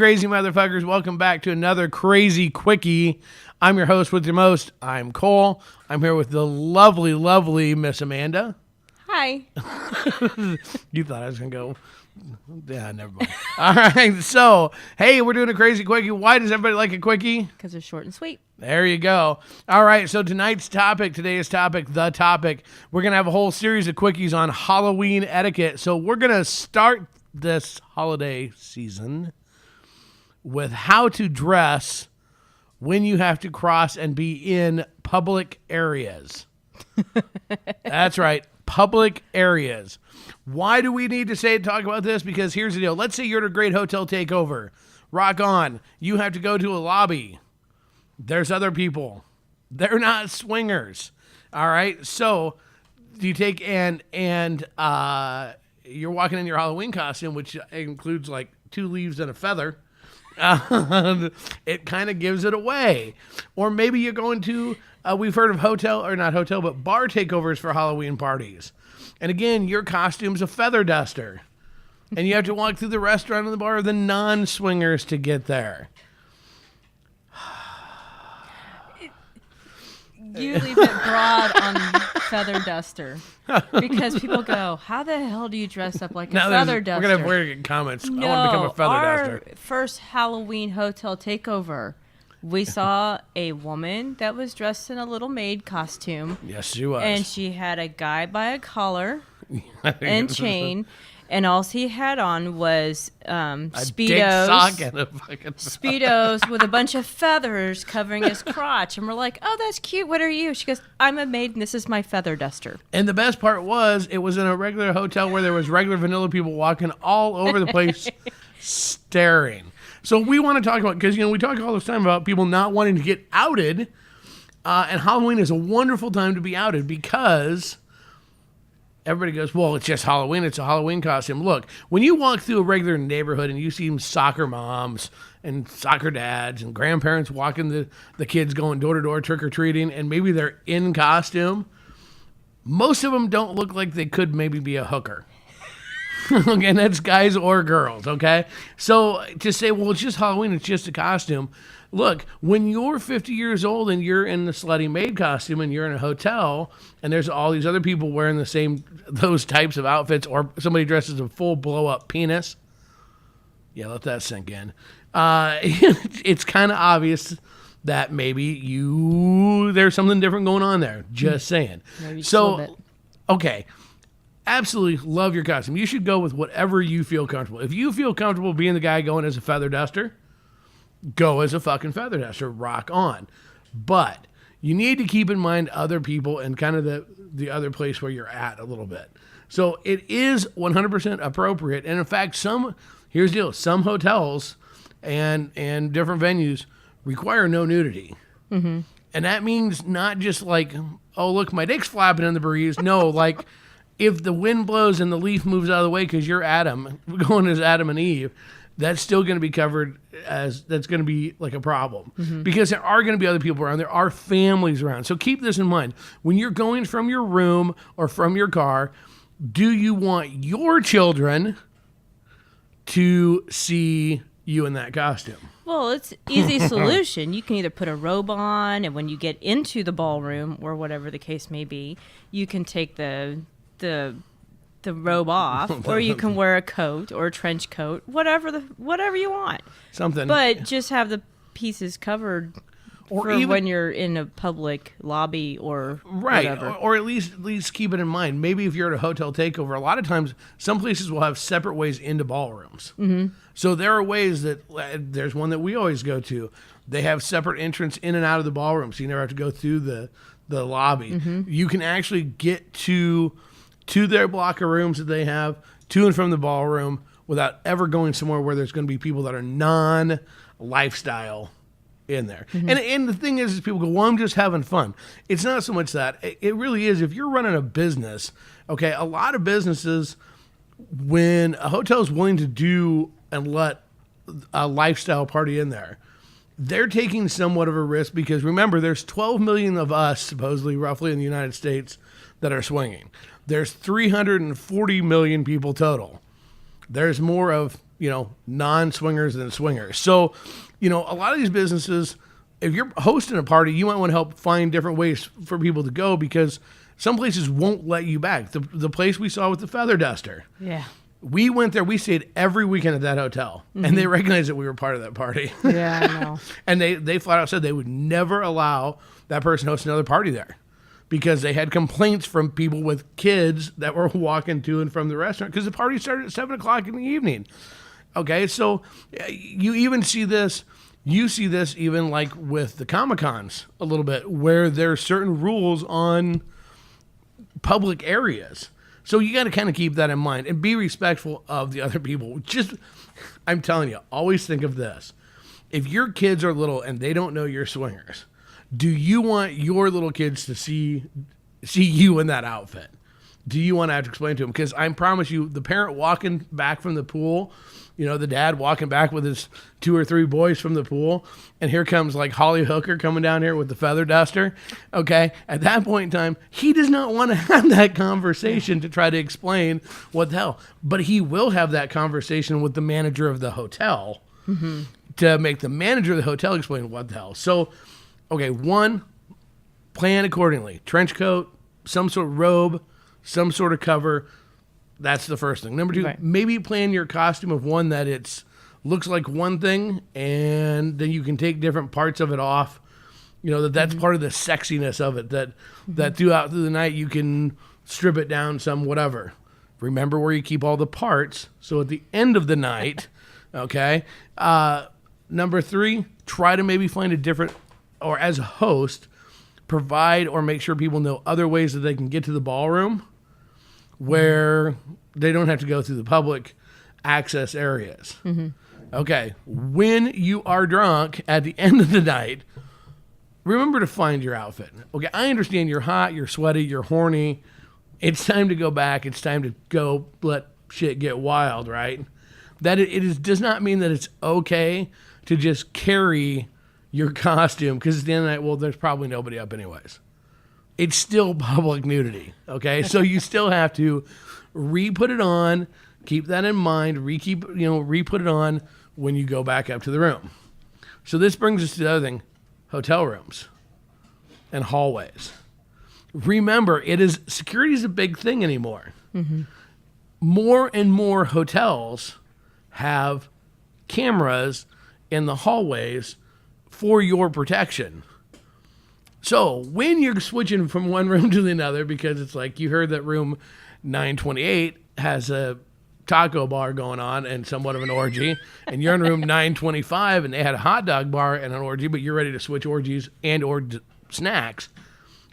crazy motherfuckers? Welcome back to another Krazy Quickie. I'm your host with your most. I'm Cole. I'm here with the lovely, lovely Miss Amanda. Hi. You thought I was going to go... Yeah, never mind. All right, so, hey, we're doing a Krazy Quickie. Why does everybody like a Quickie? Because they're short and sweet. There you go. All right, so today's topic, the topic, we're going to have a whole series of quickies on Halloween etiquette. So we're going to start this holiday season with how to dress when you have to cross and be in public areas. That's right, public areas. Why do we need to talk about this? Because here's the deal. Let's say you're at a great hotel takeover. Rock on. You have to go to a lobby. There's other people. They're not swingers. All right. So you take and you're walking in your Halloween costume, which includes like 2 leaves and a feather. It kind of gives it away. Or maybe you're going to, we've heard of bar takeovers for Halloween parties. And again, your costume's a feather duster. And you have to walk through the restaurant and the bar of the non-swingers to get there. You leave it broad on feather duster. Because people go, how the hell do you dress up like a feather duster? We're going to have weird comments. No, I want to become a feather duster. First Halloween hotel takeover, we saw a woman that was dressed in a little maid costume. Yes, she was. And she had a guy by a collar and chain. And all he had on was Speedos with a bunch of feathers covering his crotch. And we're like, oh, that's cute. What are you? She goes, I'm a maid, and this is my feather duster. And the best part was it was in a regular hotel where there was regular vanilla people walking all over the place staring. So we want to talk about, because we talk all this time about people not wanting to get outed. And Halloween is a wonderful time to be outed because... everybody goes, well, it's just Halloween. It's a Halloween costume. Look, when you walk through a regular neighborhood and you see soccer moms and soccer dads and grandparents walking the kids going door to door trick-or-treating, and maybe they're in costume, most of them don't look like they could maybe be a hooker. Okay, and that's guys or girls, okay? So to say, well, it's just Halloween, it's just a costume. Look, when you're 50 years old and you're in the slutty maid costume and you're in a hotel and there's all these other people wearing those types of outfits, or somebody dresses a full blow-up penis, yeah, let that sink in. It's kind of obvious that maybe there's something different going on there. Just saying. Maybe so, okay. Absolutely love your costume. You should go with whatever you feel comfortable. If you feel comfortable being the guy going as a feather duster, go as a fucking feather duster. Rock on. But you need to keep in mind other people and kind of the other place where you're at a little bit. So it is 100% appropriate. And in fact, here's the deal. Some hotels and different venues require no nudity. Mm-hmm. And that means not just like, oh, look, my dick's flapping in the breeze. No, like... if the wind blows and the leaf moves out of the way because you're Adam, going as Adam and Eve, that's still going to be covered that's going to be like a problem. Mm-hmm. Because there are going to be other people around. There are families around. So keep this in mind. When you're going from your room or from your car, do you want your children to see you in that costume? Well, it's easy solution. You can either put a robe on, and when you get into the ballroom or whatever the case may be, you can take the robe off, or you can wear a coat or a trench coat, whatever you want. Something. But just have the pieces covered when you're in a public lobby or whatever. Or at least keep it in mind. Maybe if you're at a hotel takeover, a lot of times some places will have separate ways into ballrooms. Mm-hmm. So there are ways that there's one that we always go to. They have separate entrance in and out of the ballroom, so you never have to go through the lobby. Mm-hmm. You can actually get to their block of rooms that they have, to and from the ballroom, without ever going somewhere where there's going to be people that are non-lifestyle in there. Mm-hmm. And the thing is people go, well, I'm just having fun. It's not so much that. It really is. If you're running a business, okay, a lot of businesses, when a hotel is willing to do and let a lifestyle party in there, they're taking somewhat of a risk because, remember, there's 12 million of us, supposedly, roughly, in the United States that are swinging. There's 340 million people total. There's more of, non-swingers than swingers. So, a lot of these businesses, if you're hosting a party, you might want to help find different ways for people to go because some places won't let you back. The place we saw with the feather duster. Yeah. We went there. We stayed every weekend at that hotel, and they recognized that we were part of that party. Yeah, I know. And they flat out said they would never allow that person to host another party there because they had complaints from people with kids that were walking to and from the restaurant because the party started at 7 o'clock in the evening. Okay, so you even see this. You see this even like with the Comic-Cons a little bit where there's certain rules on public areas. So you got to kind of keep that in mind and be respectful of the other people. I'm telling you, always think of this. If your kids are little and they don't know you're swingers, do you want your little kids to see you in that outfit? Do you want to have to explain to them? Because I promise you, the parent walking back from the pool, the dad walking back with his 2 or 3 boys from the pool, and here comes like Holly Hooker coming down here with the feather duster. Okay, at that point in time, he does not want to have that conversation to try to explain what the hell. But he will have that conversation with the manager of the hotel to make the manager of the hotel explain what the hell. So, okay, 1, plan accordingly. Trench coat, some sort of robe, some sort of cover. That's the first thing. Number 2, right. Maybe plan your costume of one that looks like one thing, and then you can take different parts of it off. That's part of the sexiness of it. That throughout the night you can strip it down some, whatever. Remember where you keep all the parts. So at the end of the night, okay. Number 3, try to maybe find a different, or as a host, provide or make sure people know other ways that they can get to the ballroom where they don't have to go through the public access areas. Okay, when you are drunk at the end of the night, remember to find your outfit. Okay, I understand you're hot, you're sweaty, you're horny. It's time to go back. It's time to go let shit get wild, right? That does not mean that it's okay to just carry your costume because at the end of the night, well, there's probably nobody up anyways. It's still public nudity, okay? So you still have to re-put it on, keep that in mind, re-put it on when you go back up to the room. So this brings us to the other thing, hotel rooms and hallways. Remember, security is a big thing anymore. More and more hotels have cameras in the hallways for your protection. So when you're switching from one room to another, because it's like you heard that room 928 has a taco bar going on and somewhat of an orgy, and you're in room 925 and they had a hot dog bar and an orgy, but you're ready to switch orgies and or snacks,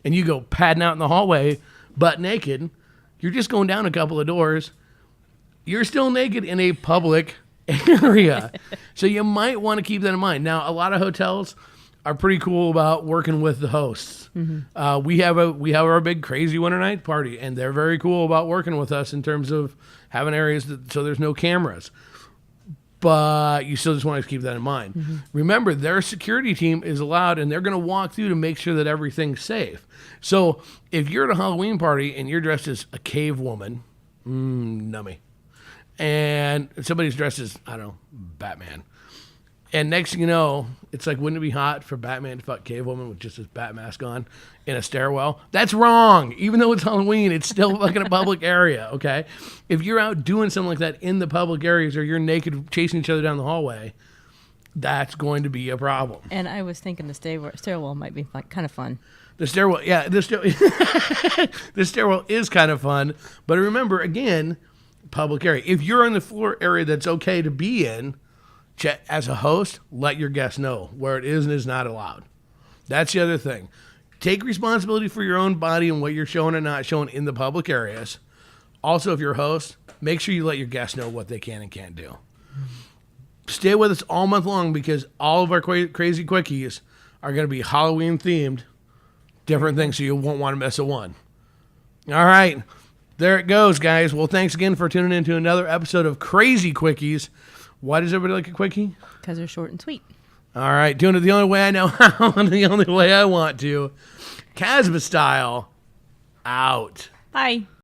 and you go padding out in the hallway butt naked, you're just going down a couple of doors. You're still naked in a public area. So you might want to keep that in mind. Now, a lot of hotels are pretty cool about working with the hosts. We have our big crazy winter night party, and they're very cool about working with us in terms of having areas so there's no cameras. But you still just want to keep that in mind. Remember, their security team is allowed, and they're going to walk through to make sure that everything's safe. So if you're at a Halloween party and you're dressed as a cave woman, nummy, and somebody's dressed as, I don't know, Batman, and next thing you know, it's like, wouldn't it be hot for Batman to fuck Cave Woman with just his bat mask on in a stairwell? That's wrong. Even though it's Halloween, it's still fucking a public area, okay? If you're out doing something like that in the public areas or you're naked chasing each other down the hallway, that's going to be a problem. And I was thinking the stairwell might be kind of fun. The stairwell, yeah, the stairwell is kind of fun. But remember, again, public area. If you're in the floor area that's okay to be in, as a host, let your guests know where it is and is not allowed. That's the other thing. Take responsibility for your own body and what you're showing and not showing in the public areas. Also, if you're a host, make sure you let your guests know what they can and can't do. Stay with us all month long because all of our Krazy Quickies are going to be Halloween themed, different things, so you won't want to miss a one. All right. There it goes, guys. Well, thanks again for tuning in to another episode of Krazy Quickies. Why does everybody like a quickie? Because they're short and sweet. All right, doing it the only way I know how and the only way I want to. Casbah style, out. Bye.